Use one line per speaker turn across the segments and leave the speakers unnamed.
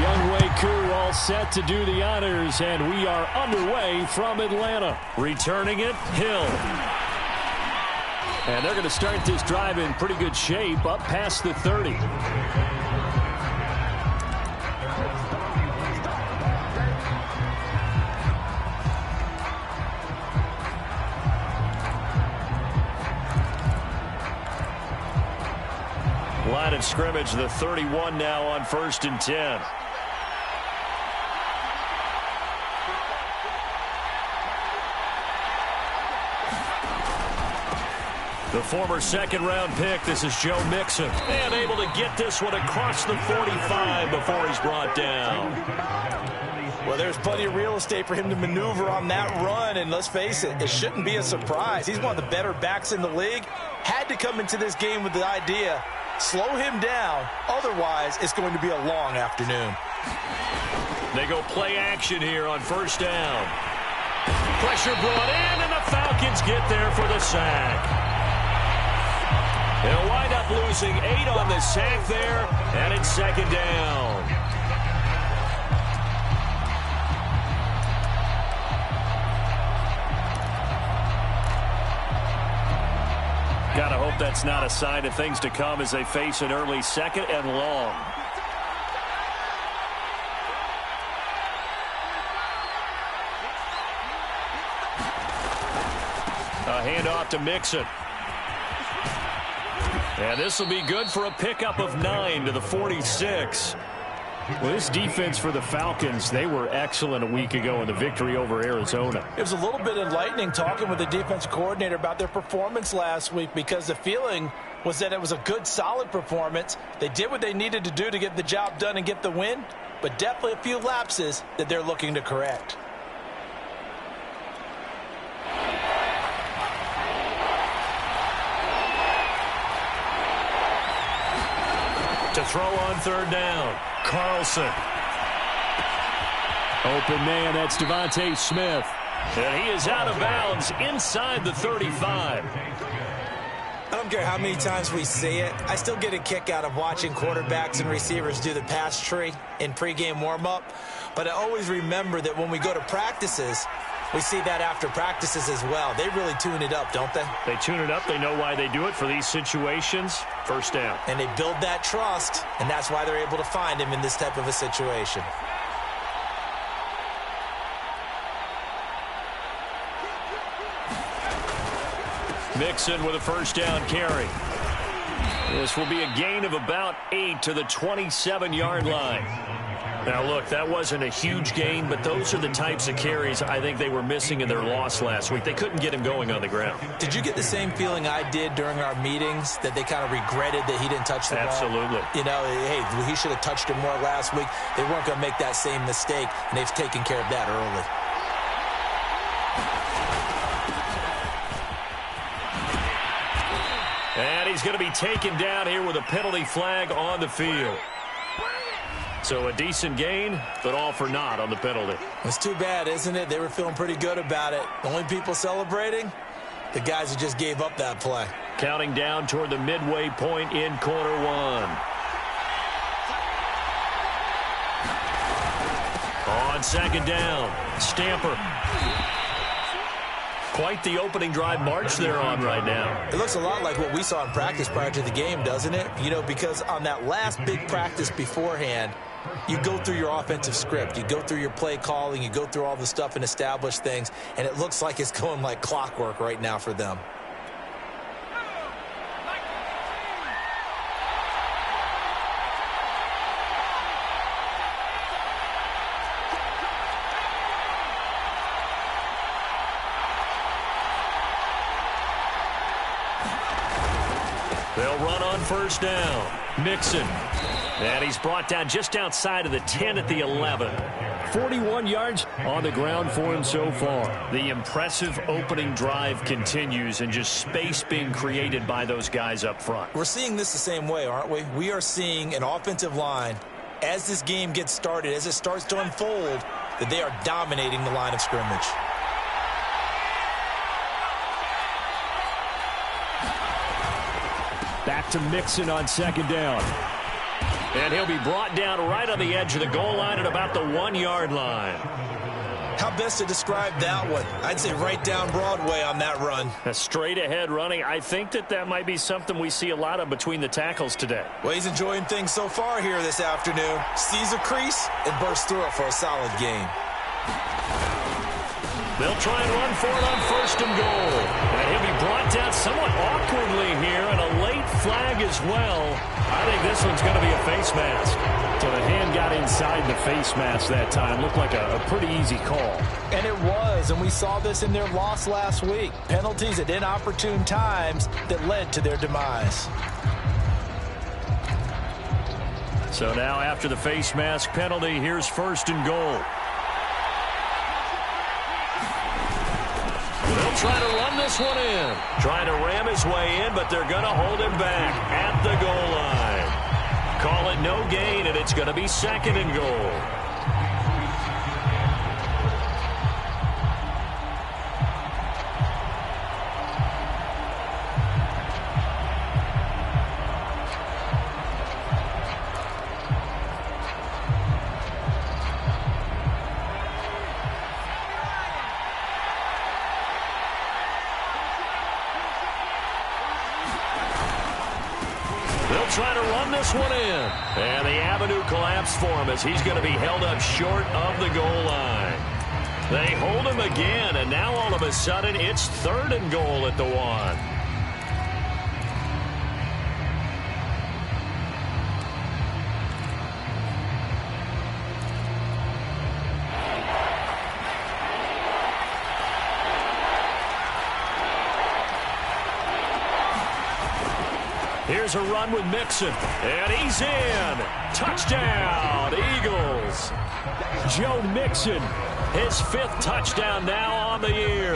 Young Wei Koo all set to do the honors, and we are underway from Atlanta. Returning it, Hill. And they're going to start this drive in pretty good shape, up past the 30. Line of scrimmage, the 31 now on 1st and 10. The former second-round pick, this is Joe Mixon. And able to get this one across the 45 before he's brought down.
Well, there's plenty of real estate for him to maneuver on that run, and let's face it, it shouldn't be a surprise. He's one of the better backs in the league. Had to come into this game with the idea, slow him down, otherwise it's going to be a long afternoon.
They go play action here on 1st down. Pressure brought in, and the Falcons get there for the sack. They'll wind up losing 8 on the sack there, and it's 2nd down. Gotta hope that's not a sign of things to come as they face an early 2nd and long. A handoff to Mixon. And this will be good for a pickup of 9 to the 46. Well, this defense for the Falcons, they were excellent a week ago in the victory over Arizona.
It was a little bit enlightening talking with the defense coordinator about their performance last week, because the feeling was that it was a good, solid performance. They did what they needed to do to get the job done and get the win, but definitely a few lapses that they're looking to correct.
To throw on 3rd down, Carlson. Open man, that's Devontae Smith. And he is out of bounds inside the 35.
I don't care how many times we see it. I still get a kick out of watching quarterbacks and receivers do the pass tree in pregame warm-up. But I always remember that when we go to practices, we see that after practices as well. They really tune it up, don't they?
They tune it up. They know why they do it for these situations. 1st down.
And they build that trust, and that's why they're able to find him in this type of a situation.
Mixon with a 1st down carry. This will be a gain of about 8 to the 27-yard line. Now, look, that wasn't a huge gain, but those are the types of carries I think they were missing in their loss last week. They couldn't get him going on the ground.
Did you get the same feeling I did during our meetings, that they kind of regretted that he didn't touch the ball?
Absolutely.
You know, hey, he should have touched it more last week. They weren't going to make that same mistake, and they've taken care of that early.
And he's going to be taken down here with a penalty flag on the field. So a decent gain, but all for naught on the penalty.
It's too bad, isn't it? They were feeling pretty good about it. The only people celebrating, the guys who just gave up that play.
Counting down toward the midway point in quarter 1. On 2nd down, Stamper. Quite the opening drive march they're on right now.
It looks a lot like what we saw in practice prior to the game, doesn't it? You know, because on that last big practice beforehand, you go through your offensive script. You go through your play calling. You go through all the stuff and establish things. And it looks like it's going like clockwork right now for them.
They'll run on 1st down. Mixon. And he's brought down just outside of the 10 at the 11. 41 yards on the ground for him so far. The impressive opening drive continues, and just space being created by those guys up front.
We're seeing this the same way, aren't we? We are seeing an offensive line, as this game gets started, as it starts to unfold, that they are dominating the line of scrimmage.
Back to Mixon on 2nd down. And he'll be brought down right on the edge of the goal line at about the 1-yard line.
How best to describe that one? I'd say right down Broadway on that run.
A straight-ahead running. I think that might be something we see a lot of between the tackles today.
Well, he's enjoying things so far here this afternoon. Sees a crease and bursts through it for a solid gain.
They'll try and run for it on 1st and goal. And he'll be brought down somewhat awkwardly here, and a late flag as well. I think this one's going to be a face mask. So the hand got inside the face mask that time. Looked like a pretty easy call.
And it was, and we saw this in their loss last week. Penalties at inopportune times that led to their demise.
So now after the face mask penalty, here's 1st and goal. They'll try to run this one in. Trying to ram his way in, but they're going to hold him back at the goal line. Call it no gain, and it's going to be 2nd and goal. Trying to run this one in. And the avenue collapsed for him as he's going to be held up short of the goal line. They hold him again, and now all of a sudden it's 3rd and goal at the 1. Here's a run with Mixon, and he's in. Touchdown, Eagles. Joe Mixon, his 5th touchdown now on the year.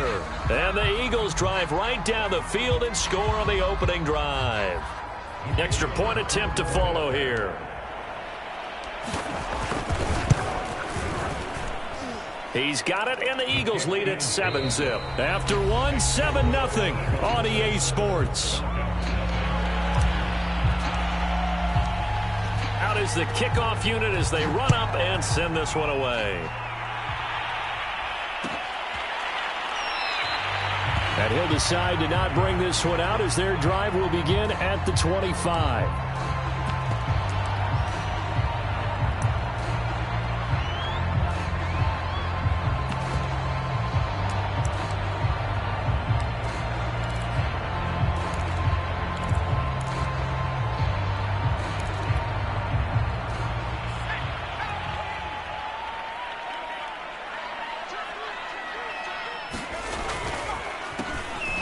And the Eagles drive right down the field and score on the opening drive. Extra point attempt to follow here. He's got it, and the Eagles lead at 7-zip. After one, 7-0 on EA Sports. Out is the kickoff unit as they run up and send this one away. And he'll decide to not bring this one out as their drive will begin at the 25.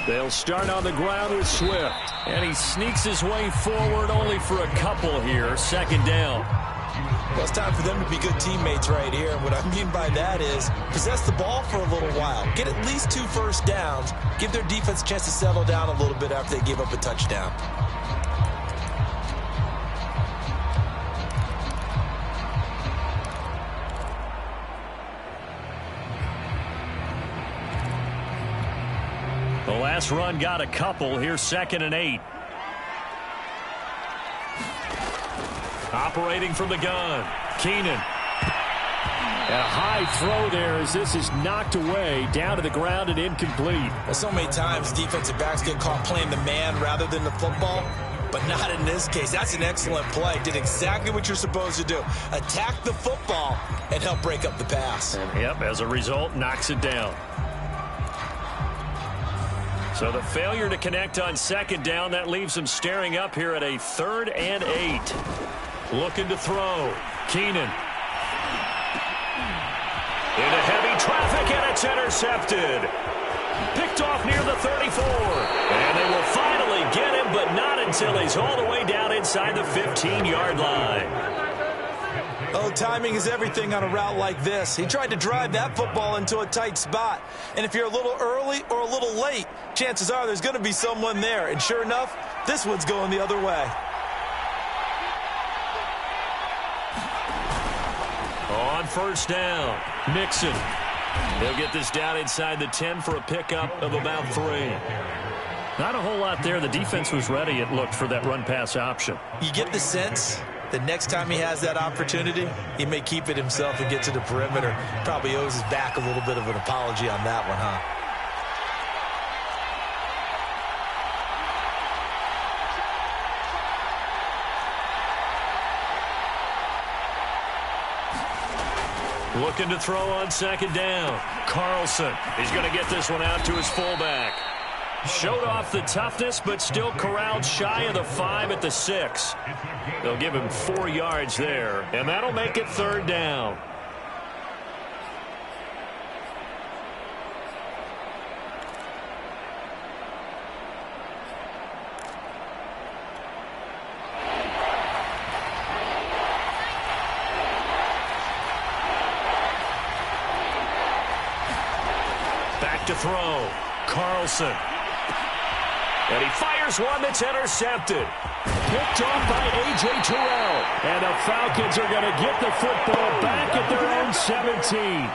They'll start on the ground with Swift. And he sneaks his way forward only for a couple here. 2nd down.
Well, it's time for them to be good teammates right here. And what I mean by that is possess the ball for a little while. Get at least 2 first downs. Give their defense a chance to settle down a little bit after they give up a touchdown.
The last run got a couple. Here's 2nd and 8. Operating from the gun. Keenan. And a high throw there as this is knocked away down to the ground and incomplete.
Well, so many times defensive backs get caught playing the man rather than the football, but not in this case. That's an excellent play. Did exactly what you're supposed to do. Attack the football and help break up the pass.
And, yep, as a result, knocks it down. So the failure to connect on 2nd down, that leaves him staring up here at a 3rd and 8. Looking to throw. Keenan. Into heavy traffic, and it's intercepted. Picked off near the 34. And they will finally get him, but not until he's all the way down inside the 15-yard line.
Oh, timing is everything on a route like this. He tried to drive that football into a tight spot. And if you're a little early or a little late, chances are there's going to be someone there. And sure enough, this one's going the other way.
On 1st down, Mixon. He'll get this down inside the 10 for a pickup of about 3. Not a whole lot there. The defense was ready, it looked, for that run-pass option.
You get the sense the next time he has that opportunity, he may keep it himself and get to the perimeter. Probably owes his back a little bit of an apology on that one, huh?
Looking to throw on second down. Carlson. He's going to get this one out to his fullback. Showed off the toughness, but still corralled shy of the 5 at the 6. They'll give him 4 yards there, and that'll make it third down. To throw. Carlson. And he fires one that's intercepted. Picked off by A.J. Terrell. And the Falcons are going to get the football back at their own 17.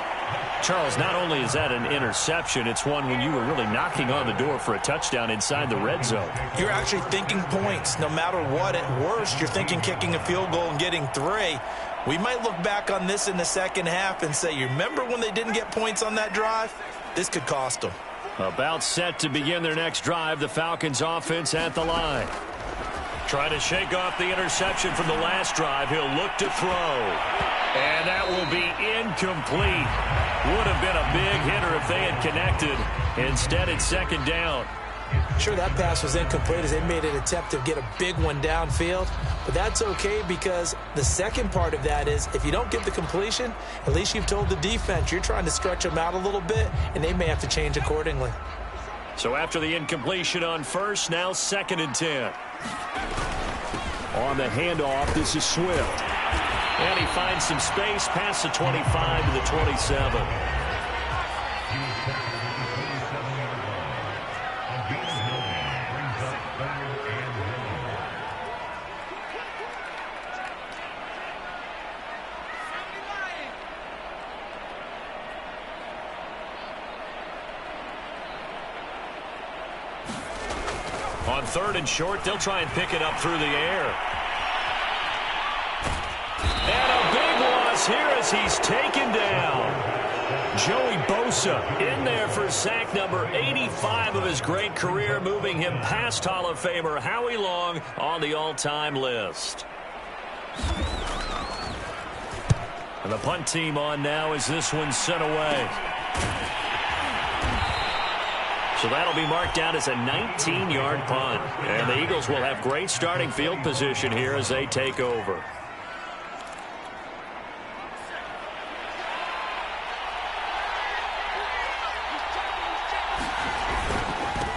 Charles, not only is that an interception, it's one when you were really knocking on the door for a touchdown inside the red zone.
You're actually thinking points. No matter what, at worst, you're thinking kicking a field goal and getting 3. We might look back on this in the second half and say, you remember when they didn't get points on that drive? This could cost them.
About set to begin their next drive, the Falcons offense at the line. Trying to shake off the interception from the last drive. He'll look to throw. And that will be incomplete. Would have been a big hitter if they had connected. Instead, it's second down.
Sure, that pass was incomplete as they made an attempt to get a big one downfield. But that's okay because the second part of that is if you don't get the completion, at least you've told the defense you're trying to stretch them out a little bit, and they may have to change accordingly.
So after the incompletion on first, now 2nd and 10. On the handoff, this is Swift. And he finds some space past the 25 to the 27. On 3rd and short, they'll try and pick it up through the air. And a big loss here as he's taken down. Joey Bosa in there for sack number 85 of his great career, moving him past Hall of Famer Howie Long on the all-time list. And the punt team on now as this one's sent away. So that'll be marked down as a 19-yard punt. And the Eagles will have great starting field position here as they take over.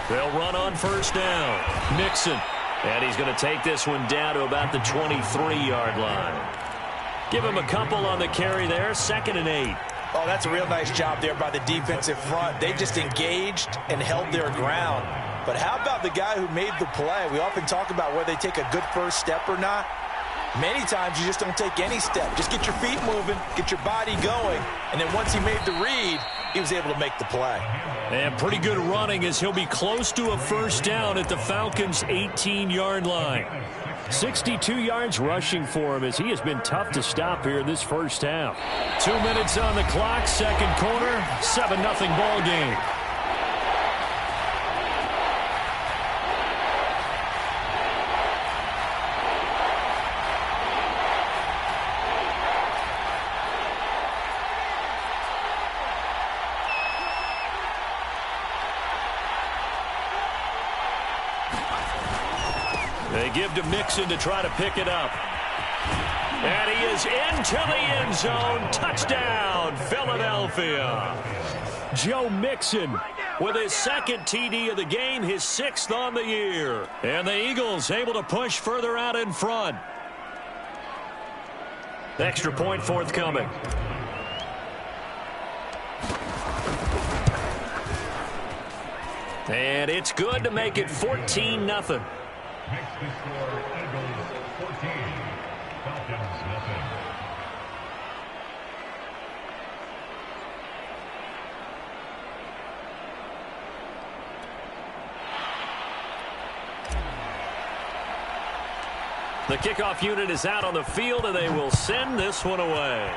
They'll run on first down. Mixon. And he's going to take this one down to about the 23-yard line. Give him a couple on the carry there. 2nd and 8.
Oh, that's a real nice job there by the defensive front. They just engaged and held their ground. But how about the guy who made the play? We often talk about whether they take a good first step or not. Many times you just don't take any step. Just get your feet moving, get your body going, and then once he made the read, he was able to make the play.
And pretty good running as he'll be close to a first down at the Falcons' 18-yard line. 62 yards rushing for him as he has been tough to stop here in this first half. 2 minutes on the clock, second quarter, 7-0 ball game. They give to Mixon to try to pick it up. And he is into the end zone. Touchdown, Philadelphia. Joe Mixon with his 2nd TD of the game, his 6th on the year. And the Eagles able to push further out in front. Extra point forthcoming. And it's good to make it 14-0.
Next to score, Eagles 14, Falcons nothing.
The The kickoff unit is out on the field, and they will send this one away.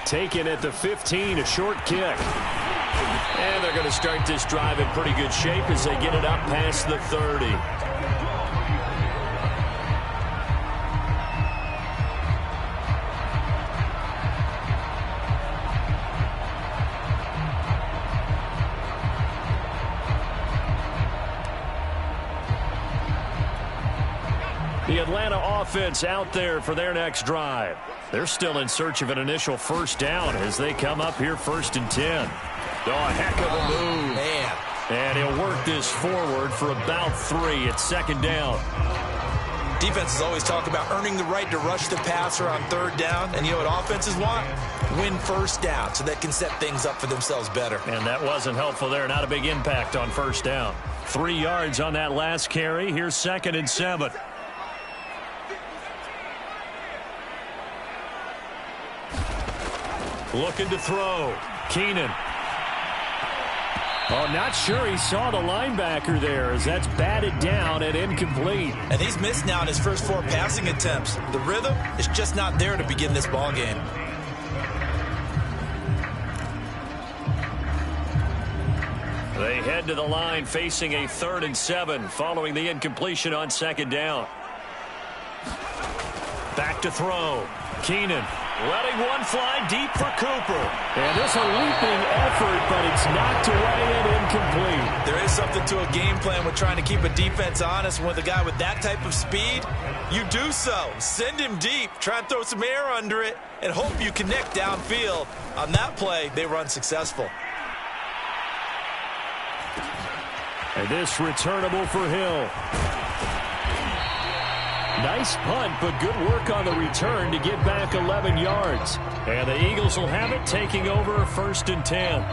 Taken at the 15, a short kick. And they're going to start this drive in pretty good shape as they get it up past the 30. The Atlanta offense out there for their next drive. They're still in search of an initial first down as they come up here 1st and 10. Oh, a heck of a move.
Man.
And he'll work this forward for about 3 at 2nd down.
Defenses always talk about earning the right to rush the passer on 3rd down. And you know what offenses want? Win first down so they can set things up for themselves better.
And that wasn't helpful there. Not a big impact on 1st down. 3 yards on that last carry. Here's 2nd and 7. Looking to throw. Keenan. Oh, not sure he saw the linebacker there as that's batted down and incomplete.
And he's missed now in his first 4 passing attempts. The rhythm is just not there to begin this ball game.
They head to the line facing a 3rd and 7 following the incompletion on 2nd down. Back to throw. Keenan. Letting one fly deep for Cooper. And this a leaping effort, but it's knocked away and incomplete.
There is something to a game plan with trying to keep a defense honest. With a guy with that type of speed, you do so. Send him deep. Try and throw some air under it and hope you connect downfield. On that play, they run successful.
And this returnable for Hill. Nice punt, but good work on the return to get back 11 yards. And the Eagles will have it, taking over 1st and 10.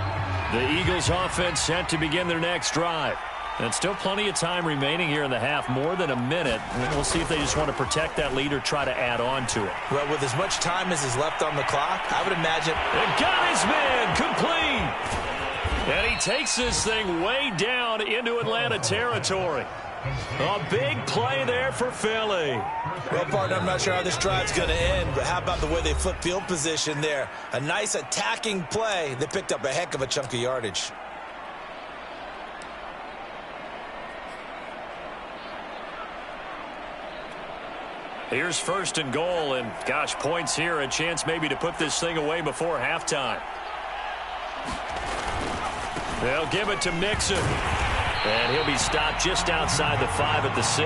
The Eagles offense set to begin their next drive. And still plenty of time remaining here in the half, more than a minute. We'll see if they just want to protect that lead or try to add on to it.
Well, with as much time as is left on the clock, I would imagine.
And got his man complete. And he takes this thing way down into Atlanta territory. A big play there for Philly.
Well, partner, I'm not sure how this drive's going to end, but how about the way they flip field position there? A nice attacking play. They picked up a heck of a chunk of yardage.
Here's 1st and goal, and gosh, points here, a chance maybe to put this thing away before halftime. They'll give it to Mixon. And he'll be stopped just outside the 5 at the 6.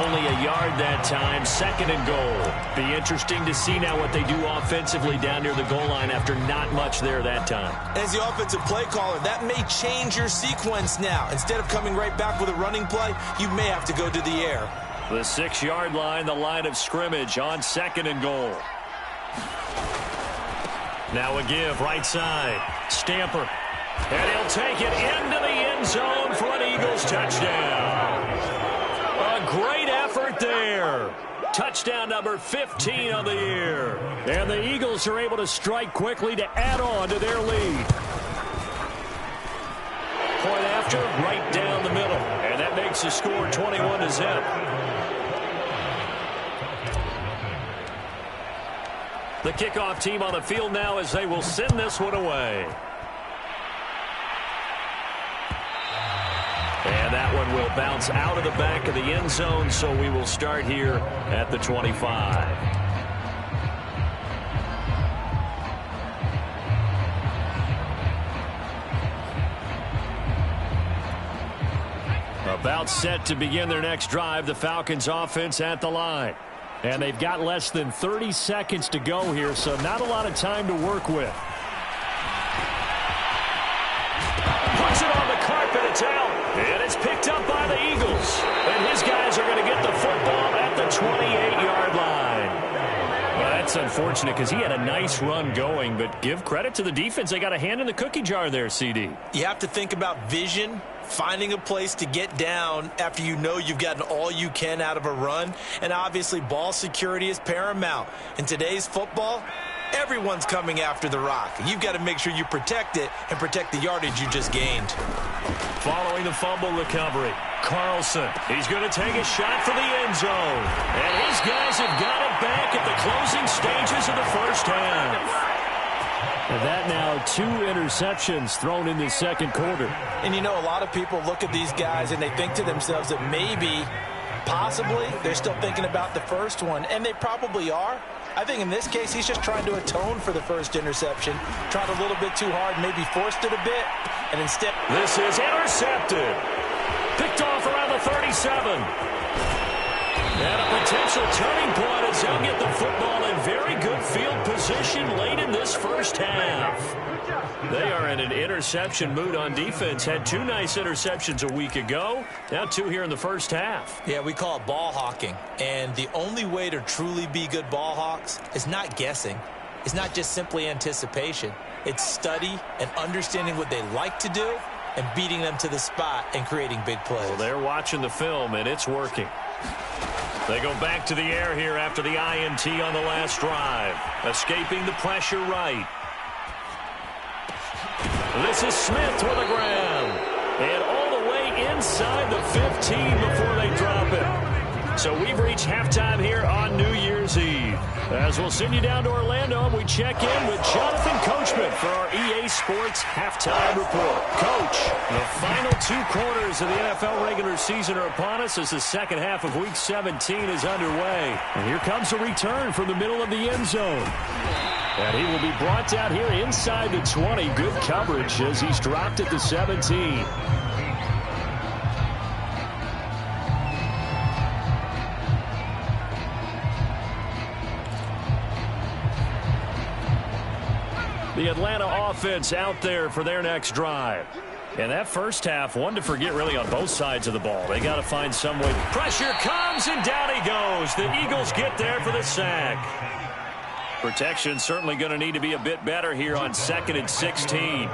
Only a yard that time, 2nd and goal. Be interesting to see now what they do offensively down near the goal line after not much there that time.
As the offensive play caller, that may change your sequence now. Instead of coming right back with a running play, you may have to go to the air.
The 6-yard line, the line of scrimmage on 2nd and goal. Now a give, right side. Stamper. And he'll take it into the end zone for an Eagles touchdown. A great effort there. Touchdown number 15 of the year. And the Eagles are able to strike quickly to add on to their lead. Point after, right down the middle. And that makes the score 21-0. The kickoff team on the field now as they will send this one away. And that one will bounce out of the back of the end zone, so we will start here at the 25. About set to begin their next drive, the Falcons offense at the line. And they've got less than 30 seconds to go here, so not a lot of time to work with. Puts it on the carpet, it's out. And it's picked up by the Eagles. And his guys are going to get the football at the 28-yard line. Well, that's unfortunate because he had a nice run going, but give credit to the defense. They got a hand in the cookie jar there, CD.
You have to think about vision, finding a place to get down after you know you've gotten all you can out of a run. And obviously, ball security is paramount. In today's football, Everyone's coming after the rock. You've got to make sure you protect it and protect the yardage you just gained.
Following the fumble recovery, Carlson. He's going to take a shot for the end zone. And his guys have got it back at the closing stages of the first half. And that now 2 interceptions thrown in the second quarter.
And you know, a lot of people look at these guys and they think to themselves that maybe, possibly, they're still thinking about the first one. And they probably are. I think in this case, he's just trying to atone for the first interception. Tried a little bit too hard, maybe forced it a bit, and instead...
This is intercepted. Picked off around the 37. And a potential turning point as they'll get the football in very good field position late in this first half. They are in an interception mood on defense. Had 2 nice interceptions a week ago. Now 2 here in the first half.
Yeah, we call it ball hawking. And the only way to truly be good ball hawks is not guessing. It's not just simply anticipation. It's study and understanding what they like to do and beating them to the spot and creating big plays.
Well, they're watching the film, and it's working. They go back to the air here after the INT on the last drive. Escaping the pressure right. This is Smith for the ground. And all the way inside the 15 before they drop it. So we've reached halftime here on New Year's Eve. As we'll send you down to Orlando, we check in with Jonathan Coachman for our EA Sports Halftime Report. Coach, the final 2 quarters of the NFL regular season are upon us as the second half of Week 17 is underway. And here comes a return from the middle of the end zone. And he will be brought down here inside the 20. Good coverage as he's dropped at the 17. The Atlanta offense out there for their next drive. And that first half, one to forget really on both sides of the ball. They got to find some way. Pressure comes, and down he goes. The Eagles get there for the sack. Protection certainly going to need to be a bit better here on 2nd and 16.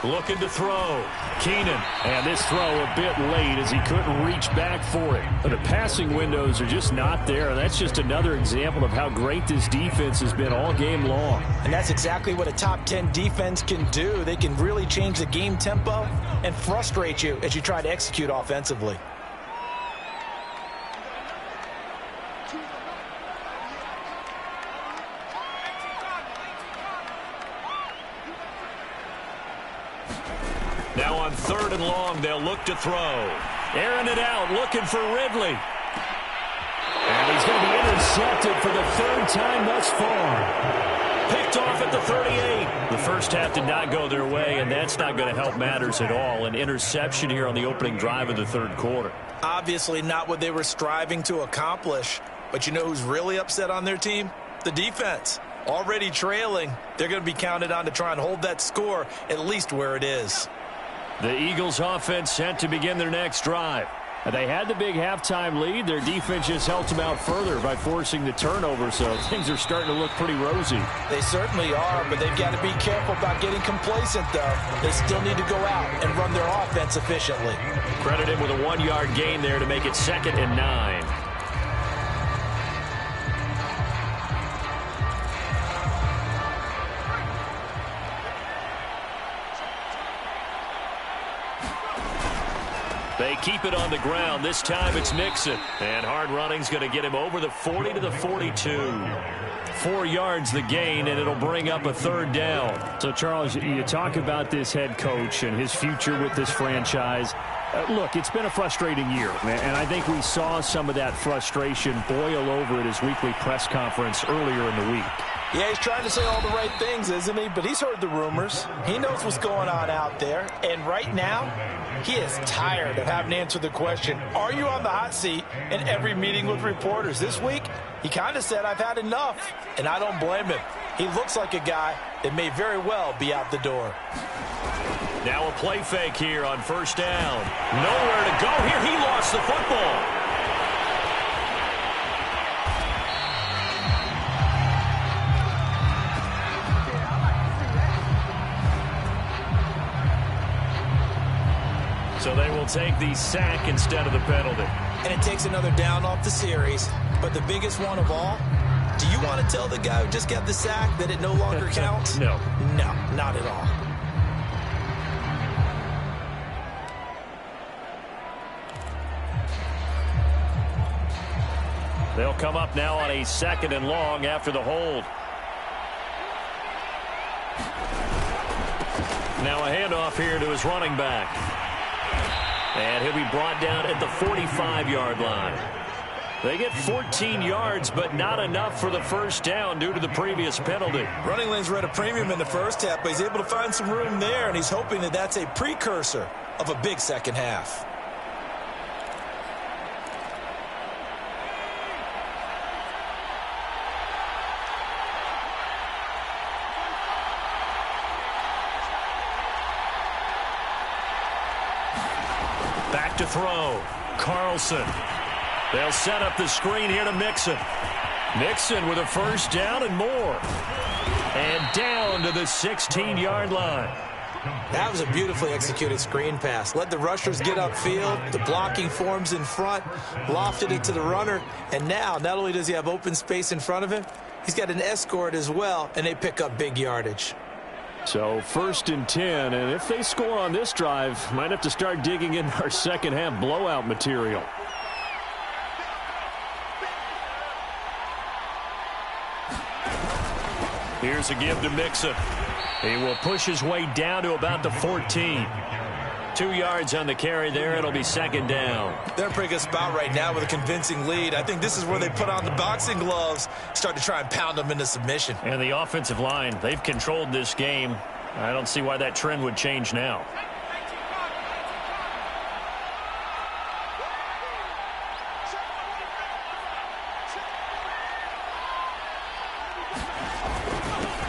Looking to throw. Keenan. And this throw a bit late as he couldn't reach back for it. But the passing windows are just not there. That's just another example of how great this defense has been all game long.
And that's exactly what a top 10 defense can do. They can really change the game tempo and frustrate you as you try to execute offensively.
Now on 3rd and long, they'll look to throw. Airing it out, looking for Ridley. And he's going to be intercepted for the 3rd time thus far. Picked off at the 38. The first half did not go their way, and that's not going to help matters at all. An interception here on the opening drive of the 3rd quarter.
Obviously not what they were striving to accomplish. But you know who's really upset on their team? The defense. Already trailing. They're going to be counted on to try and hold that score at least where it is.
The Eagles offense set to begin their next drive. They had the big halftime lead. Their defense just helped them out further by forcing the turnover, so things are starting to look pretty rosy.
They certainly are, but they've got to be careful about getting complacent, though. They still need to go out and run their offense efficiently.
Credit him with a 1-yard gain there to make it 2nd and 9. They keep it on the ground. This time it's Nixon. And hard running's going to get him over the 40 to the 42. 4 yards the gain, and it'll bring up a 3rd down. So, Charles, you talk about this head coach and his future with this franchise. Look, it's been a frustrating year, and I think we saw some of that frustration boil over at his weekly press conference earlier in the week.
Yeah, he's trying to say all the right things, isn't he? But he's heard the rumors. He knows what's going on out there. And right now, he is tired of having to answer the question, are you on the hot seat in every meeting with reporters? This week, he kind of said, I've had enough. And I don't blame him. He looks like a guy that may very well be out the door.
Now a play fake here on 1st down. Nowhere to go here. He lost the football. So they will take the sack instead of the penalty.
And it takes another down off the series. But the biggest one of all, Do you want to tell the guy who just got the sack that it no longer counts?
No.
No, not at all.
They'll come up now on a 2nd and long after the hold. Now a handoff here to his running back. And he'll be brought down at the 45-yard line. They get 14 yards, but not enough for the first down due to the previous penalty.
Running lanes were at a premium in the first half, but he's able to find some room there, and he's hoping that that's a precursor of a big second half.
Back to throw. Carlson. They'll set up the screen here to Mixon. Mixon with a first down and more. And down to the 16-yard line.
That was a beautifully executed screen pass. Let the rushers get upfield. The blocking forms in front. Lofted it to the runner. And now, not only does he have open space in front of him, he's got an escort as well, and they pick up big yardage.
So 1st and 10, and if they score on this drive, might have to start digging in our second half blowout material. Here's a give to Mixon. He will push his way down to about the 14. 2 yards on the carry there. It'll be 2nd down.
They're in a pretty good spot right now with a convincing lead. I think this is where they put on the boxing gloves, start to try and pound them into submission.
And the offensive line, they've controlled this game. I don't see why that trend would change now.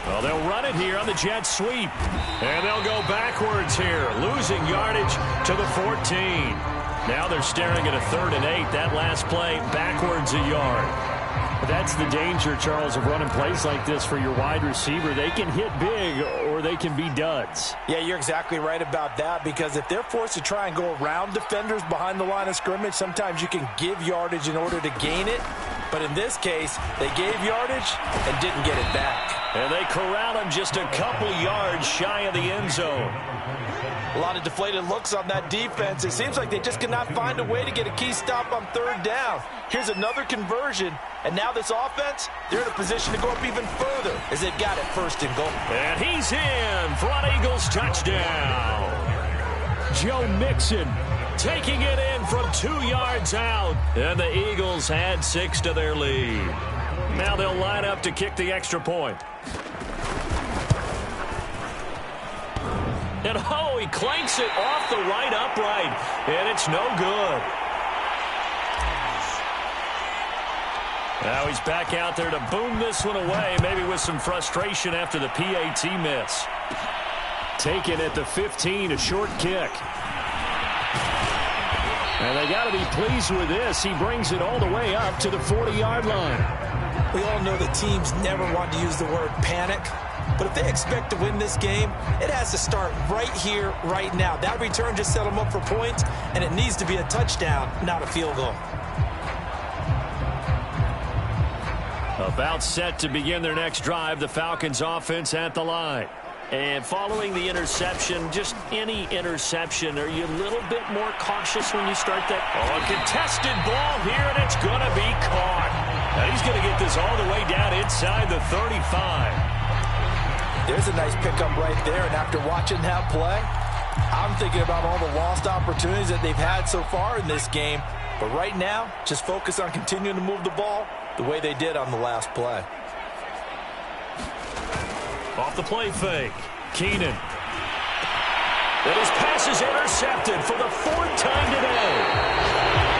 Well, they'll run it here on the jet sweep. And they'll go backwards here, losing yardage to the 14. Now they're staring at a 3rd and 8. That last play, backwards a yard. That's the danger, Charles, of running plays like this for your wide receiver. They can hit big or they can be duds.
Yeah, you're exactly right about that, because if they're forced to try and go around defenders behind the line of scrimmage, sometimes you can give yardage in order to gain it. But in this case, they gave yardage and didn't get it back.
And they corral him just a couple yards shy of the end zone.
A lot of deflated looks on that defense. It seems like they just cannot find a way to get a key stop on 3rd down. Here's another conversion, and now this offense, they're in a position to go up even further as they've got it 1st and goal.
And he's in for an Eagles touchdown. Joe Mixon taking it in from 2 yards out. And the Eagles had 6 to their lead. Now they'll line up to kick the extra point. And oh, he clanks it off the right upright. And it's no good. Now he's back out there to boom this one away, maybe with some frustration after the PAT miss. Taken at the 15, a short kick. And they got to be pleased with this. He brings it all the way up to the 40-yard line.
We all know that teams never want to use the word panic. But if they expect to win this game, it has to start right here, right now. That return just set them up for points, and it needs to be a touchdown, not a field goal.
About set to begin their next drive, the Falcons offense at the line. And following the interception, just any interception, are you a little bit more cautious when you start that? Oh, a contested ball here, and it's going to be caught. Now he's going to get this all the way down inside the 35.
There's a nice pickup right there, and after watching that play, I'm thinking about all the lost opportunities that they've had so far in this game. But right now, just focus on continuing to move the ball the way they did on the last play.
Off the play fake, Keenan. And his pass is intercepted for the 4th time today.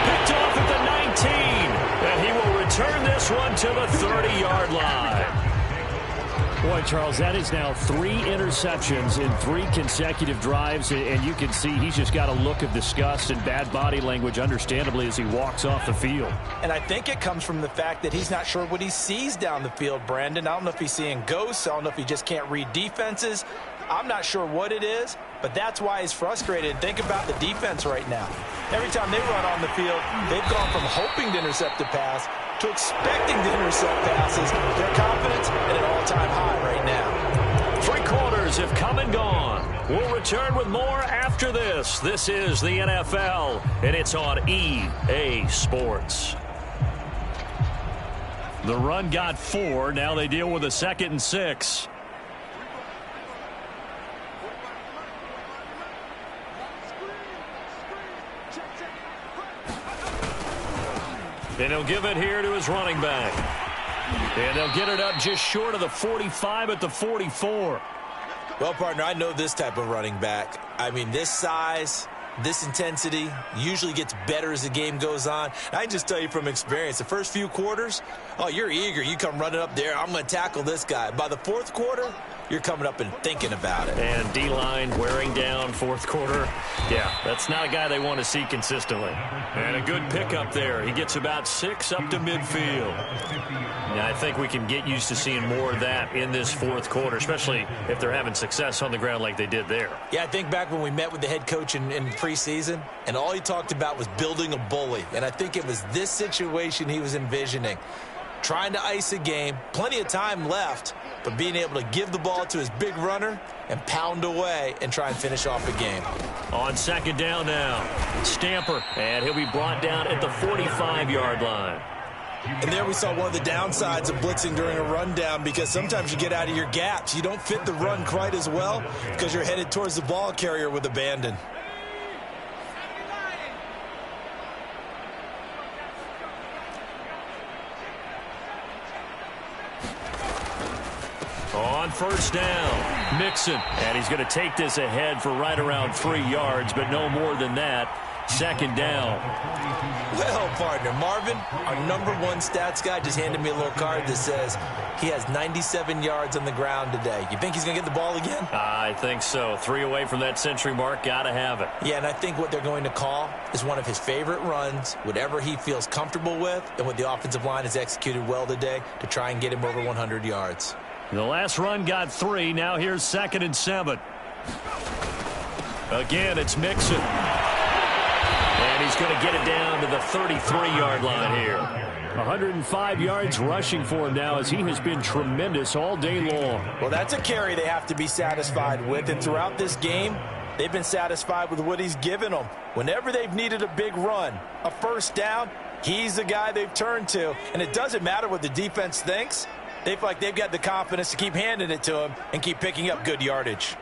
Picked off at the 19, and he will return this one to the 30-yard line. Boy, Charles, that is now 3 interceptions in 3 consecutive drives, and you can see he's just got a look of disgust and bad body language, understandably, as he walks off the field.
And I think it comes from the fact that he's not sure what he sees down the field, Brandon. I don't know if he's seeing ghosts. I don't know if he just can't read defenses. I'm not sure what it is, but that's why he's frustrated. Think about the defense right now. Every time they run on the field, they've gone from hoping to intercept the pass to expecting to intercept passes. Their confidence at an all-time high right now.
3 quarters have come and gone. We'll return with more after this. This is the NFL, and it's on EA Sports. The run got 4. Now they deal with a 2nd and 6. And he'll give it here to his running back. And they'll get it up just short of the 45 at the 44.
Well, partner, I know this type of running back. I mean, this size, this intensity usually gets better as the game goes on. I can just tell you from experience, the first few quarters, oh, you're eager. You come running up there, I'm going to tackle this guy. By the 4th quarter, you're coming up and thinking about it.
And D-line wearing down 4th quarter. Yeah, that's not a guy they want to see consistently. And a good pickup there. He gets about 6 up to midfield. Now, I think we can get used to seeing more of that in this 4th quarter, especially if they're having success on the ground like they did there.
Yeah, I think back when we met with the head coach in preseason, and all he talked about was building a bully. And I think it was this situation he was envisioning. Trying to ice a game, plenty of time left, but being able to give the ball to his big runner and pound away and try and finish off a game.
On 2nd down now, Stamper, and he'll be brought down at the 45-yard line.
And there we saw one of the downsides of blitzing during a rundown, because sometimes you get out of your gaps. You don't fit the run quite as well because you're headed towards the ball carrier with abandon.
On 1st down, Mixon, and he's going to take this ahead for right around 3 yards, but no more than that. 2nd down.
Well, partner, Marvin, our #1 stats guy, just handed me a little card that says he has 97 yards on the ground today. You think he's going to get the ball again?
I think so. 3 away from that century mark. Got to have it.
Yeah, and I think what they're going to call is one of his favorite runs, whatever he feels comfortable with, and what the offensive line has executed well today to try and get him over 100 yards.
The last run got 3. Now here's 2nd and 7. Again, it's Mixon. And he's going to get it down to the 33-yard line here. 105 yards rushing for him now, as he has been tremendous all day long.
Well, that's a carry they have to be satisfied with. And throughout this game, they've been satisfied with what he's given them. Whenever they've needed a big run, a 1st down, he's the guy they've turned to. And it doesn't matter what the defense thinks. They feel like they've got the confidence to keep handing it to him and keep picking up good yardage.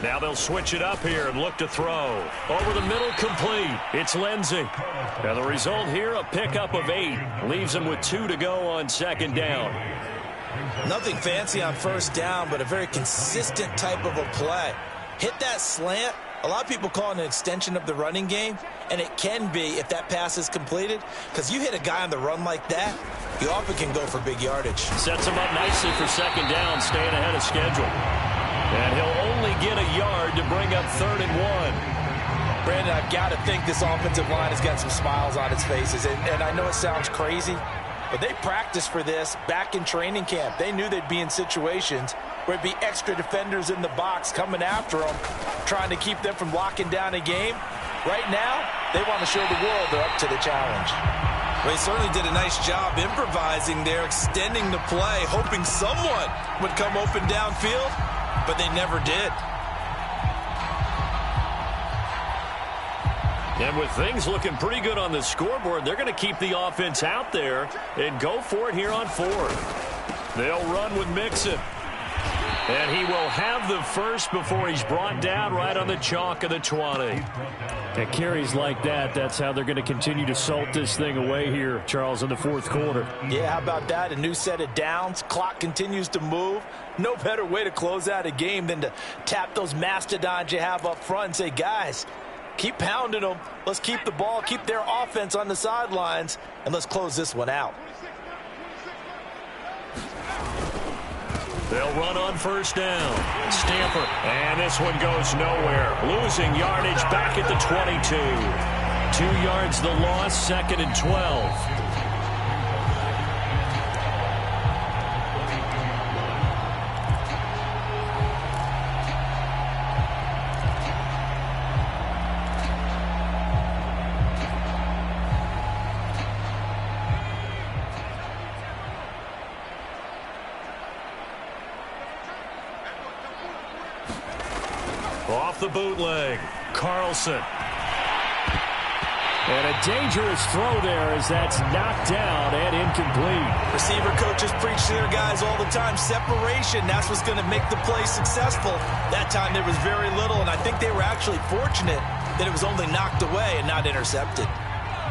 Now they'll switch it up here and look to throw. Over the middle, complete. It's Lindsey. And the result here, a pickup of 8. Leaves him with 2 to go on 2nd down.
Nothing fancy on 1st down, but a very consistent type of a play. Hit that slant. A lot of people call it an extension of the running game, and it can be if that pass is completed, because you hit a guy on the run like that, you often can go for big yardage.
Sets him up nicely for 2nd down, staying ahead of schedule. And he'll only get a yard to bring up 3rd and 1.
Brandon, I've got to think this offensive line has got some smiles on its faces, and I know it sounds crazy, but they practiced for this back in training camp. They knew they'd be in situations where it'd be extra defenders in the box coming after them, trying to keep them from locking down a game. Right now, they want to show the world they're up to the challenge.
Well, he certainly did a nice job improvising there, extending the play, hoping someone would come open downfield, but they never did.
And with things looking pretty good on the scoreboard, they're going to keep the offense out there and go for it here on 4th. They'll run with Mixon. And he will have the first before he's brought down right on the chalk of the 20. And carries like that, that's how they're going to continue to salt this thing away here, Charles, in the 4th quarter.
Yeah, how about that? A new set of downs. Clock continues to move. No better way to close out a game than to tap those mastodons you have up front and say, guys, keep pounding them. Let's keep the ball, keep their offense on the sidelines, and let's close this one out.
They'll run on 1st down. Stamper. And this one goes nowhere. Losing yardage back at the 22. 2 yards the loss, 2nd and 12. Off the bootleg, Carlson. And a dangerous throw there as that's knocked down and incomplete.
Receiver coaches preach to their guys all the time. Separation, that's what's going to make the play successful. That time there was very little, and I think they were actually fortunate that it was only knocked away and not intercepted.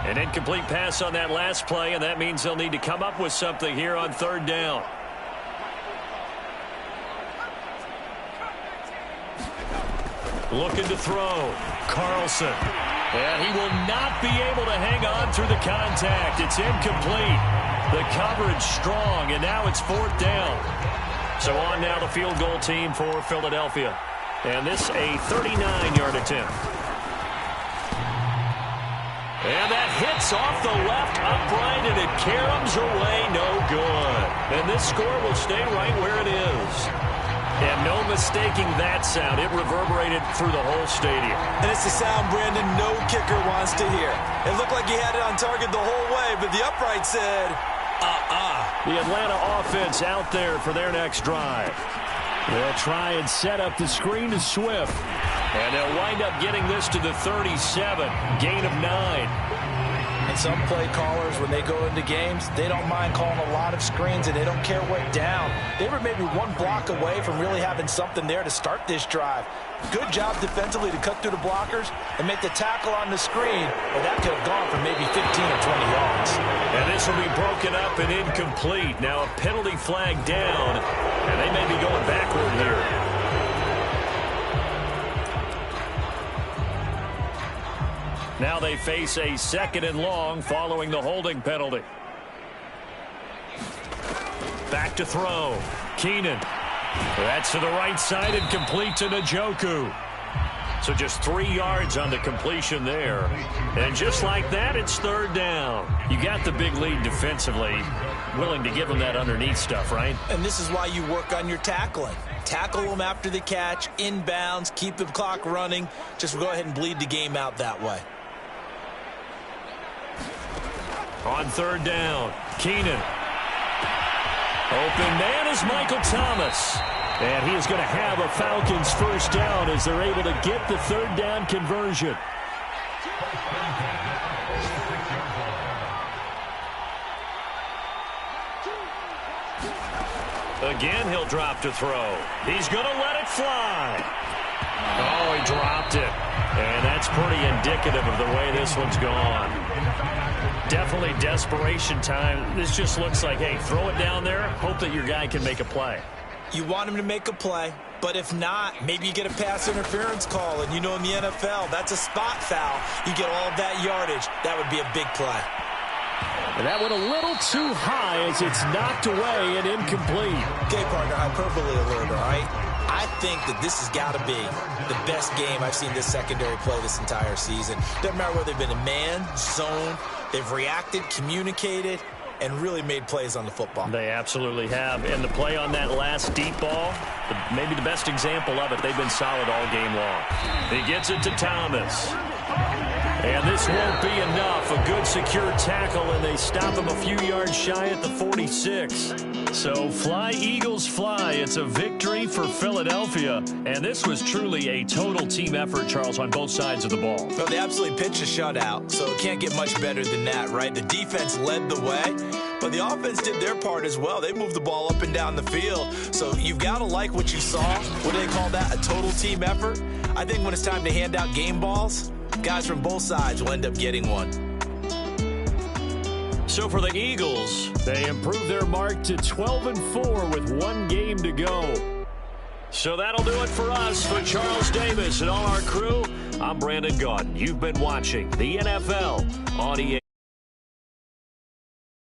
An incomplete pass on that last play, and that means they'll need to come up with something here on third down. Looking to throw. Carlson. And he will not be able to hang on through the contact. It's incomplete. The coverage strong, and now it's fourth down. So on now the field goal team for Philadelphia. And this a 39-yard attempt. And that hits off the left upright, and it caroms away no good. And this score will stay right where it is. And no mistaking that sound. It reverberated through the whole stadium.
And it's the sound, Brandon, no kicker wants to hear. It looked like he had it on target the whole way, but the upright said,
The Atlanta offense out there for their next drive. They'll try and set up the screen to Swift. And they'll wind up getting this to the 37. Gain of 9.
And some play callers, when they go into games, they don't mind calling a lot of screens, and they don't care what down. They were maybe one block away from really having something there to start this drive. Good job defensively to cut through the blockers and make the tackle on the screen, or that could have gone for maybe 15 or 20 yards.
And this will be broken up and incomplete. Now a penalty flag down, and they may be going backward here. Now they face a 2nd and long following the holding penalty. Back to throw. Keenan. That's to the right side and complete to Njoku. So just 3 yards on the completion there. And just like that, it's third down. You got the big lead defensively. Willing to give them that underneath stuff, right?
And this is why you work on your tackling. Tackle them after the catch, inbounds, keep the clock running. Just go ahead and bleed the game out that way.
On third down, Keenan. Open man is Michael Thomas. And he is going to have a Falcons first down as they're able to get the third down conversion. Again, he'll drop to throw. He's going to let it fly. Oh, he dropped it. And that's pretty indicative of the way this one's gone. Definitely desperation time. This just looks like, hey, throw it down there, hope that your guy can make a play.
You want him to make a play, but if not, maybe you get a pass interference call, and you know in the NFL, that's a spot foul. You get all of that yardage. That would be a big play.
And that went a little too high as it's knocked away and incomplete.
Okay, partner, hyperbole alert, all right? I think that this has got to be the best game I've seen this secondary play this entire season. Doesn't matter whether they've been in man, zone, they've reacted, communicated, and really made plays on the football.
They absolutely have. And the play on that last deep ball, maybe the best example of it, they've been solid all game long. He gets it to Thomas. And this won't be enough. A good secure tackle, and they stop him a few yards shy at the 46. So fly, Eagles, fly. It's a victory for Philadelphia. And this was truly a total team effort, Charles, on both sides of the ball.
Well, they absolutely pitched a shutout, so it can't get much better than that, right? The defense led the way, but the offense did their part as well. They moved the ball up and down the field. So you've got to like what you saw. What do they call that? A total team effort? I think when it's time to hand out game balls, guys from both sides will end up getting one.
So for the Eagles, they improved their mark to 12-4 with 1 game to go. So that'll do it for us. For Charles Davis and all our crew, I'm Brandon Gaudin. You've been watching the NFL on EA.